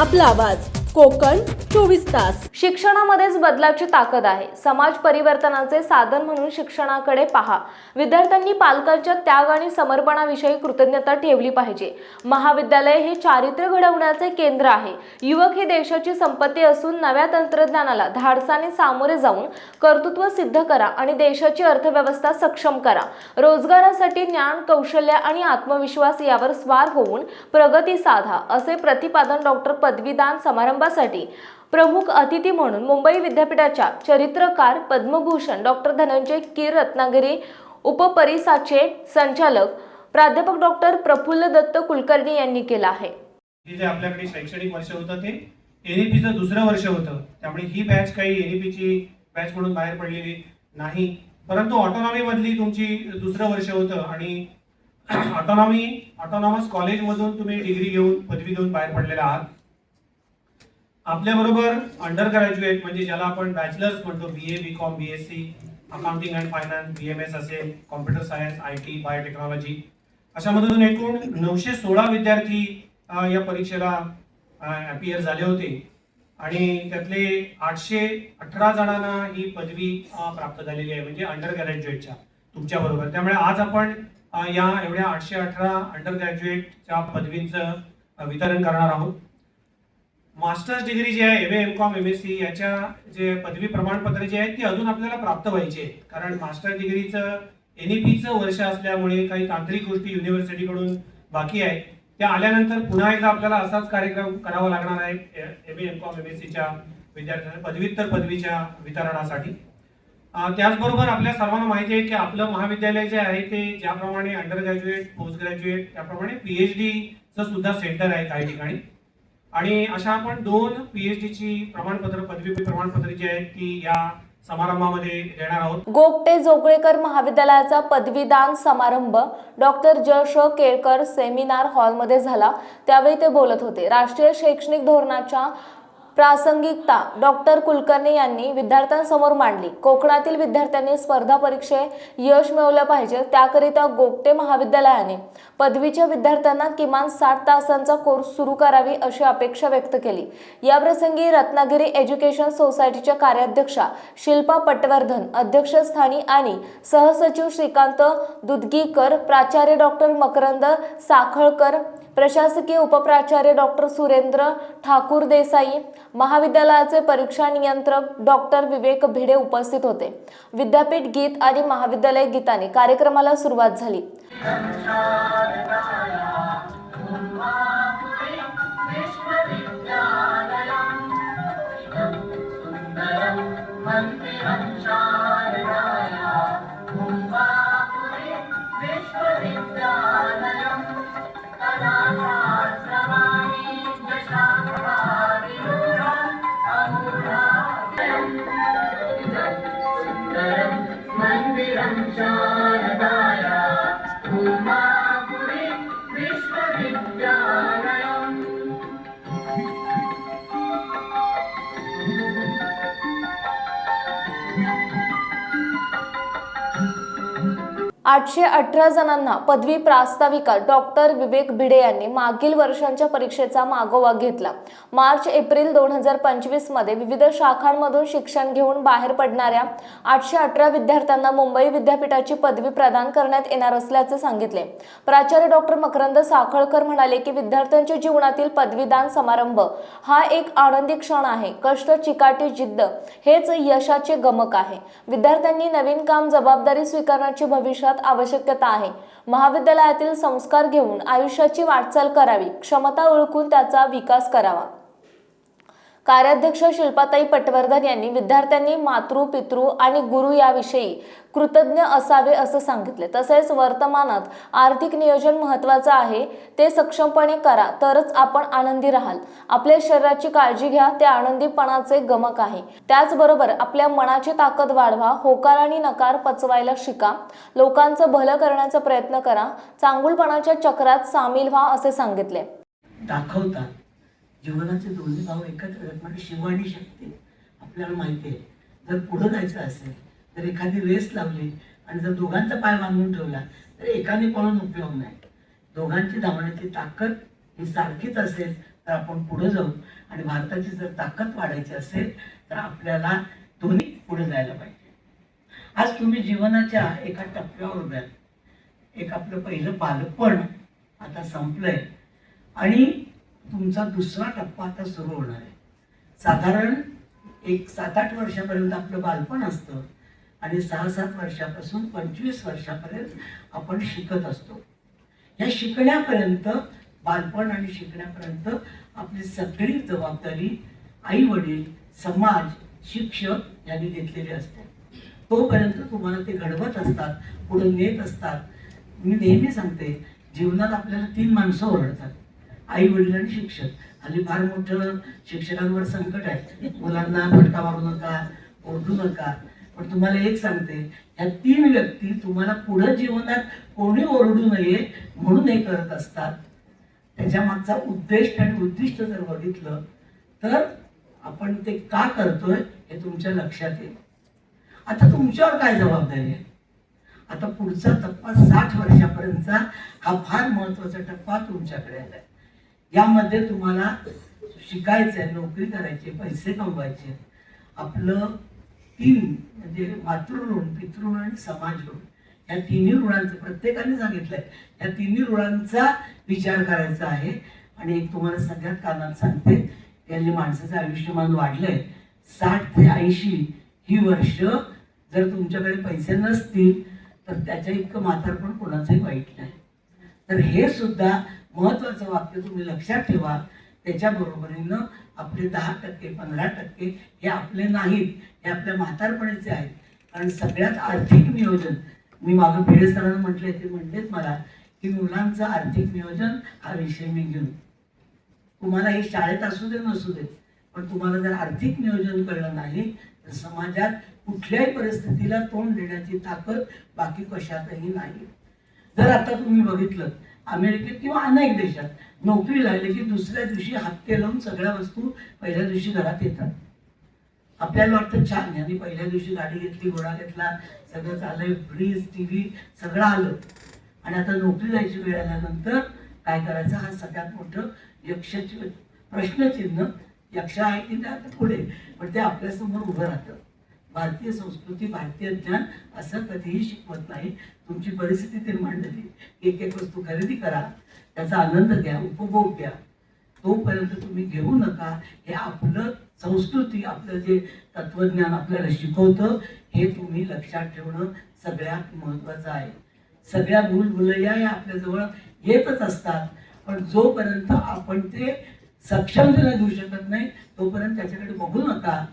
आपला आवाज कोकण 24 तास। शिक्षणामध्येच बदलाची ताकद आहे। समाज परिवर्तनाचे साधन म्हणून शिक्षणाकडे पहा। विद्यार्थ्यांनी पालकांच्या त्याग आणि समर्पणाविषयी कृतज्ञता ठेवली पाहिजे। महाविद्यालय हे चारित्र्य घडवण्याचे केंद्र आहे। युवक ही देशाची संपत्ती असून नव्या तंत्रज्ञानाला धाडसाने सामोरे जाऊन कर्तृत्व सिद्ध करा आणि देशाची अर्थव्यवस्था सक्षम करा। रोजगारासाठी ज्ञान, कौशल्य आणि आत्मविश्वास यावर स्वार होऊन प्रगती साधा, असे प्रतिपादन डॉक्टर पदवीदान समारंभासाठी प्रमुख अतिथी म्हणून मुंबई विद्यापीठाच्या चरित्रकार पद्मभूषण डॉक्टर धनंजय कीर रत्नागिरी उपपरिसराचे संचालक प्राध्यापक डॉक्टर प्रफुल्ल दत्त कुलकर्णी यांनी केलं आहे। जे आपल्याकडे शैक्षणिक वर्ष होतं ते एनईपीचं दुसरं वर्ष होतं, त्यामुळे ही बॅच काही एनईपीची बॅच म्हणून बाहेर पडलेली नाही, परंतु ऑटोनॉमी मधली तुमची दुसरं वर्ष होतं आणि ऑटोनॉमस कॉलेजमधून तुम्ही डिग्री घेऊन पदवी घेऊन बाहेर पडलेला आहात। आपल्याबरोबर अंडर ग्रॅज्युएट म्हणजे ज्याला आपण बॅचलर्स म्हणतो, BA, BCom, BSc, accounting and finance, BMS असेल, कॉम्प्युटर सायन्स, IT, बायोटेक्नॉलॉजी अशामधून एकूण 916 विद्यार्थी या परीक्षेला अपीअर झाले होते आणि त्यातले 818 जणांना ही पदवी प्राप्त झालेली आहे, म्हणजे अंडर ग्रॅज्युएटच्या तुमच्याबरोबर। त्यामुळे आज आपण या एवढ्या 818 अंडर ग्रॅज्युएटच्या पदवींचं वितरण करणार आहोत। मास्टर्स डिग्री जी आहे, MA, MCom, MSc याच्या जे पदवी प्रमाणपत्र जे आहेत ती अजून आपल्याला प्राप्त व्हायची आहे, कारण मास्टर डिग्रीचं NEPचं वर्ष असल्यामुळे काही तांत्रिक गोष्टी युनिव्हर्सिटीकडून बाकी आहेत। त्या आल्यानंतर पुन्हा एकदा आपल्याला असाच कार्यक्रम करावा लागणार आहे MA, MCom, MScच्या विद्यार्थ्यांना पदव्युत्तर पदवीच्या वितरणासाठी। त्याचबरोबर आपल्या सर्वांना माहिती आहे की आपलं महाविद्यालय जे आहे ते ज्याप्रमाणे अंडर ग्रॅज्युएट, पोस्ट ग्रॅज्युएट त्याप्रमाणे PhDचं सुद्धा सेंटर आहे काही ठिकाणी, आणि अशा आपण 2 PhDची प्रमाणपत्र, पदवी प्रमाणपत्र जी आहेत ती या समारंभामध्ये देणार आहोत। गोगटे जोगळेकर महाविद्यालयाचा पदवीदान समारंभ डॉक्टर ज.श. केळकर सेमिनार हॉलमध्ये झाला, त्यावेळी ते बोलत होते। राष्ट्रीय शैक्षणिक धोरणाच्या प्रासंगिकता डॉक्टर कुलकर्णी यांनी विद्यार्थ्यांसमोर मांडली। कोकणातील विद्यार्थ्यांनी स्पर्धा परीक्षेत यश मिळवलं पाहिजे, त्याकरिता गोगटे महाविद्यालयाने पदवीच्या विद्यार्थ्यांना किमान 60 तासांचा कोर्स सुरू करावी अशी अपेक्षा व्यक्त केली। या प्रसंगी रत्नागिरी एज्युकेशन सोसायटीच्या कार्याध्यक्षा शिल्पा पटवर्धन अध्यक्षस्थानी आणि सहसचिव श्रीकांत दुधगीकर, प्राचार्य डॉक्टर मकरंद साखळकर, प्रशासकीय उपप्राचार्य डॉक्टर सुरेंद्र ठाकूर देसाई, महाविद्यालयाचे परीक्षा नियंत्रक डॉक्टर विवेक भिडे उपस्थित होते। विद्यापीठ गीत आणि महाविद्यालय गीताने कार्यक्रमाला सुरुवात झाली। आठशे 18 जणांना पदवी प्रास्ताविका डॉक्टर विवेक भिडे यांनी मागील वर्षांच्या परीक्षेचा मागोवा घेतला। मार्च-एप्रिल 2025 मध्ये विविध शाखांमधून शिक्षण घेऊन बाहेर पडणाऱ्या 818 विद्यार्थ्यांना मुंबई विद्यापीठाची पदवी प्रदान करण्यात येणार असल्याचे सांगितले। प्राचार्य डॉक्टर मकरंद साखळकर म्हणाले की विद्यार्थ्यांच्या जीवनातील पदवीदान समारंभ हा एक आनंदी क्षण आहे। कष्ट, चिकाटी, जिद्द हेच यशाचे गमक आहे। विद्यार्थ्यांनी नवीन काम, जबाबदारी स्वीकारण्याची भविष्यात आवश्यकता आहे। महाविद्यालयातील संस्कार घेऊन आयुष्याची वाटचाल करावी, क्षमता ओळखून त्याचा विकास करावा। कार्याध्यक्ष शिल्पाताई पटवर्धन यांनी विद्यार्थ्यांनी मातृ, पितृ आणि गुरु याविषयी कृतज्ञ असावे असं सांगितले। तसेच वर्तमानात आर्थिक नियोजन महत्त्वाचं आहे, ते सक्षमपणे करा तरच आपण आनंदी राहाल। आपल्या शरीराची काळजी घ्या, ते आनंदीपणाचे गमक आहे। त्याचबरोबर आपल्या मनाची ताकद वाढवा, होकार आणि नकार पचवायला शिका, लोकांचं भलं करण्याचा प्रयत्न करा, चांगुलपणाच्या चक्रात सामील व्हा असे सांगितले। दाखवतात जीवनाचे दोन्ही भाव एकत्र आहेत, म्हणजे शिव आणि शक्ती। आपल्याला माहिती आहे जर पुढे जायचं असेल तर एखादी रेस लावली आणि जर दोघांचा पाय बांधून ठेवला तर एकाने पळून उपयोग नाही। दोघांची धावण्याची ताकद ही सारखीच असेल तर आपण पुढे जाऊ. आणि भारताची जर ताकद वाढायची असेल तर आपल्याला दोन्ही पुढे जायला पाहिजे. आज तुम्ही जीवनाच्या एका टप्प्यावर उभ्या आहात. एक आपलं पहिलं बालपण आता संपलंय आणि तुमचा दुसरा टप्पा आता सुरू होणार आहे. साधारण एक 7-8 वर्षापर्यंत आपलं बालपण असतं आणि 6-7 वर्षापासून 25 वर्षापर्यंत आपण शिकत असतो. या शिकण्यापर्यंत, बालपण आणि शिकण्यापर्यंत आपली सगळी जबाबदारी आई वडील, समाज, शिक्षक यांनी घेतलेली असते. तोपर्यंत तुम्हाला ते घडवत असतात, पुढे नेत असतात. मी नेहमी सांगते, जीवनात आपल्याला 3 माणसं ओरडतात, आई वडील आणि शिक्षक. हल्ली फार मोठं शिक्षकांवर संकट आहे, मुलांना फटका मारू नका, ओरडू नका. पण तुम्हाला एक सांगते, या 3 व्यक्ती तुम्हाला पुढे जीवनात कोणी ओरडू नये म्हणून हे करत असतात. त्याच्या मागचा उद्देश आणि उद्दिष्ट जर बघितलं तर आपण ते का करतोय हे तुमच्या लक्षात येईल. आता तुमच्यावर काय जबाबदारी आहे? आता पुढचा टप्पा 60 वर्षापर्यंतचा हा फार महत्वाचा टप्पा तुमच्याकडे आलाय. यामध्ये तुम्हाला शिकायचंय, नोकरी करायची, पैसे कमवायचे. आपलं 3 म्हणजे मातृऋण, पितृऋण आणि समाज ऋण, या 3 ऋणांचं प्रत्येकाने सांगितलंय, या 3 ऋणांचा विचार करायचा आहे. आणि एक तुम्हाला सगळ्यात कानात सांगते, यांनी माणसाचं आयुष्यमान वाढलंय. 60 ते 80 ही वर्ष जर तुमच्याकडे पैसे नसतील तर त्याच्या इतकं म्हातारपण कोणाचंही वाईट नाही. तर हे सुद्धा महत्वाचं वाक्य तुम्ही लक्षात ठेवा. त्याच्या बरोबरीनं आपले 10%, 15% हे आपले नाहीत, हे आपल्या म्हातारपणाचे आहेत. कारण सगळ्यात आर्थिक नियोजन, मी मागं भिडे सरांना म्हटले, ते म्हणतेच मला की मुलांचं आर्थिक नियोजन हा विषय मी घेऊन, तुम्हाला हे शाळेत असू दे नसू दे, पण तुम्हाला जर आर्थिक नियोजन कळलं नाही तर समाजात कुठल्याही परिस्थितीला तोंड देण्याची ताकद बाकी कशातही नाही. जर आता तुम्ही बघितलं, अमेरिकेत किंवा अनेक देशात नोकरी लागली की दुसऱ्या दिवशी हप्ते लावून सगळ्या वस्तू पहिल्या दिवशी घरात येतात. आपल्याला वाटतं छान, यांनी पहिल्या दिवशी गाडी घेतली, घोडा घेतला, सगळं चाललंय, फ्रीज, TV सगळं आलं. आणि आता नोकरी जायची वेळ आल्यानंतर काय करायचं, हा सगळ्यात मोठं यक्षाची प्रश्नचिन्ह. यक्ष आहे की नाही आता पुढे, पण ते आपल्यासमोर उभं राहतं. भारतीय संस्कृती, भारतीय ज्ञान असं कधीही शिकवत नाही. तुमची परिस्थिती निर्माण झाली, एक वस्तू खरेदी करा, त्याचा आनंद घ्या, उपभोग घ्या. तोपर्यंत तुम्ही घेऊ नका. हे आपलं संस्कृती, आपलं जे तत्वज्ञान आपल्याला शिकवतं, हे तुम्ही लक्षात ठेवणं सगळ्यात महत्त्वाचं आहे. सगळ्या मूलभुलया या आपल्याजवळ येतच असतात, पण जोपर्यंत आपण ते सक्षमतेने देऊ शकत नाही तोपर्यंत त्याच्याकडे बघू नका.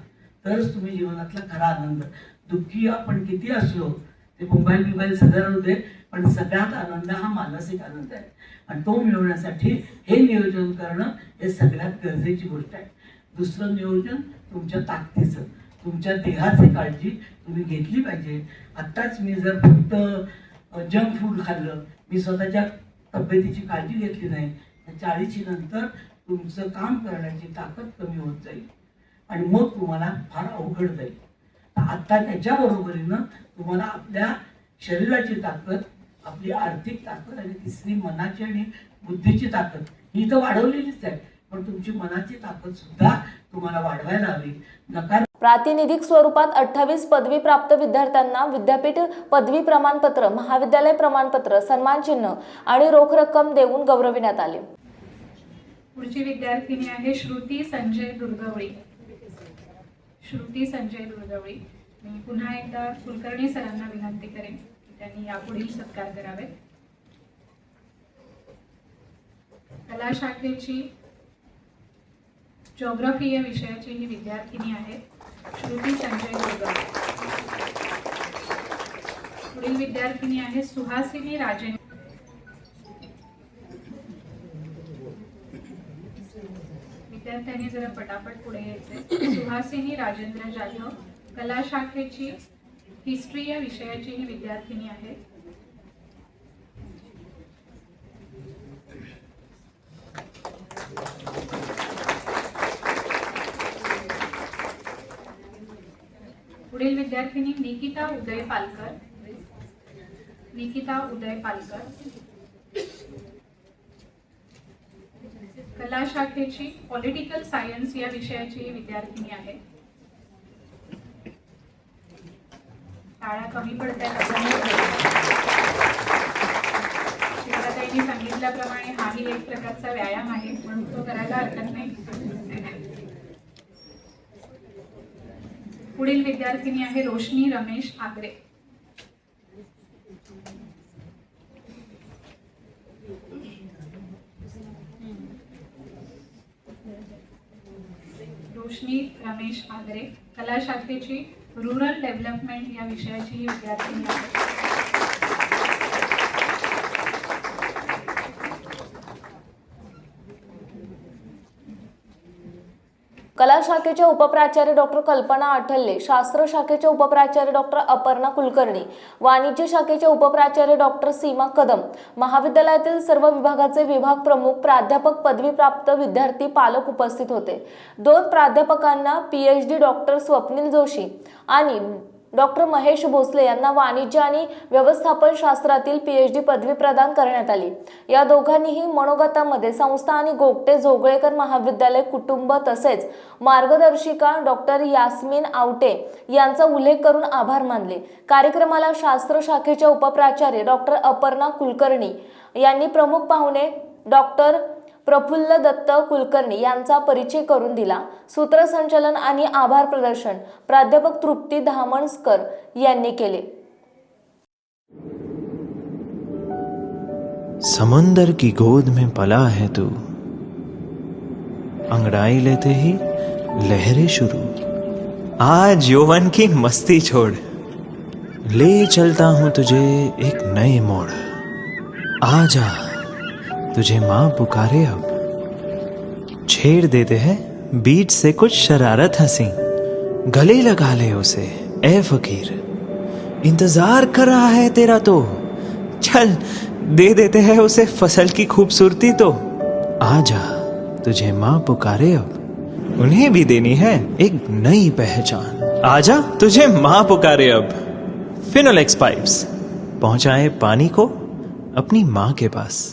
तरच तुम्ही जीवनातला खरा आनंद, दुःखी आपण किती असलो, ते मोबाईल सगळं राहू दे, पण सगळ्यात आनंद हा मानसिक आनंद आहे. आणि तो मिळवण्यासाठी हे नियोजन करणं हे सगळ्यात गरजेची गोष्ट आहे. दुसरं नियोजन तुमच्या ताकदीचं, तुमच्या देहाची काळजी तुम्ही घेतली पाहिजे. आत्ताच मी जर फक्त जंक फूड खाल्लं, मी स्वतःच्या तब्येतीची काळजी घेतली नाही, तर 40 नंतर तुमचं काम करण्याची ताकद कमी होत जाईल आणि मग तुम्हाला फार अवघड जाईल. आत्ता त्याच्या बरोबरीनं तुम्हाला आपल्या शरीराची ताकद, आपली आर्थिक ताकद आणि तिसरी मनाची आणि बुद्धीची ताकद ही तर वाढवलेलीच आहे, पण तुमची मनाची ताकद सुद्धा तुम्हाला वाढवायला हवी. नकार प्रातिनिधिक स्वरूपात 28 पदवी प्राप्त विद्यार्थ्यांना विद्यापीठ पदवी प्रमाणपत्र, महाविद्यालय प्रमाणपत्र, सन्मान चिन्ह आणि रोख रक्कम देऊन गौरविण्यात आले. पुढची विद्यार्थिनी आहे श्रुती संजय दुर्गवळी. श्रुती संजय दुर्गवळी. मी पुन्हा एकदा कुलकर्णी सरांना विनंती करेन की त्यांनी यापुढील सत्कार करावे. कला शाखेची जिओग्राफी या विषयाची ही विद्यार्थिनी आहे श्रुती संजय दुर्गवळी. पुढील विद्यार्थिनी आहे सुहासिनी राजेंद्र. विद्यार्थ्यांनी जरा पटापट पुढे यायचे. सुहासिनी राजेंद्र जाधव. कला शाखेची हिस्ट्री या विषयाची ही विद्यार्थिनी आहे. पुढील विद्यार्थिनी निकिता उदय पालकर. निकिता उदय पालकर. कला शाखेची पॉलिटिकल सायन्स या विषयाची विद्यार्थिनी आहे. टाळ्या कमी पडतात. शिवराताईंनी सांगितल्याप्रमाणे हाही एक प्रकारचा व्यायाम आहे, म्हणून तो करायला हरकत नाही. पुढील विद्यार्थिनी आहे रोशनी रमेश आगरे. रोशनी रमेश आगरे कला शाखेची रूरल डेव्हलपमेंट या विषयाची ही विद्यार्थिनी आहे. कला शाखेचे उपप्राचार्य डॉक्टर कल्पना आठल्ले, शास्त्र शाखेचे उपप्राचार्य डॉक्टर अपर्णा कुलकर्णी, वाणिज्य शाखेचे उपप्राचार्य डॉक्टर सीमा कदम, महाविद्यालयातील सर्व विभागाचे विभाग प्रमुख, प्राध्यापक, पदवीप्राप्त विद्यार्थी, पालक उपस्थित होते. 2 प्राध्यापकांना PhD डॉक्टर स्वप्नील जोशी आणि डॉक्टर महेश भोसले यांना वाणिज्य आणि व्यवस्थापन शास्त्रातील PhD पदवी प्रदान करण्यात आली. या दोघांनीही मनोगतामध्ये संस्था आणि गोगटे जोगळेकर महाविद्यालय कुटुंब तसेच मार्गदर्शिका डॉक्टर यास्मिन आवटे यांचा उल्लेख करून आभार मानले. कार्यक्रमाला शास्त्र शाखेच्या उपप्राचार्य डॉक्टर अपर्णा कुलकर्णी यांनी प्रमुख पाहुणे डॉक्टर प्रफुल्ल दत्त कुलकर्णी यांचा परिचय करून दिला. सूत्रसंचालन आणि आभार प्रदर्शन प्राध्यापक तृप्ती धामणकर यांनी केले. समंदर की गोद में पला है तू, अंगड़ाई लेते ही लहरें शुरू, आज यौवन की मस्ती छोड़, ले चलता हूं तुझे एक नए मोड़, आजा तुझे माँ पुकारे अब, छेड़ देते हैं बीच से कुछ शरारत हंसी, गले लगा ले उसे ए फकीर, इंतजार कर रहा है तेरा तो, चल दे देते हैं उसे फसल की खूबसूरती तो, आजा तुझे माँ पुकारे अब, उन्हें भी देनी है एक नई पहचान, आजा तुझे माँ पुकारे अब. फिनोलेक्स पाइप्स पहुंचाए पानी को अपनी माँ के पास.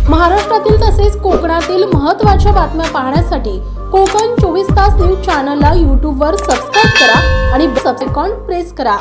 महाराष्ट्रातील तसेच कोकणातील महत्त्वाच्या बातम्या पाहण्यासाठी कोकण 24 तास न्यूज चॅनलला यूट्यूबवर सबस्क्राईब करा आणि बेल आयकॉन प्रेस करा.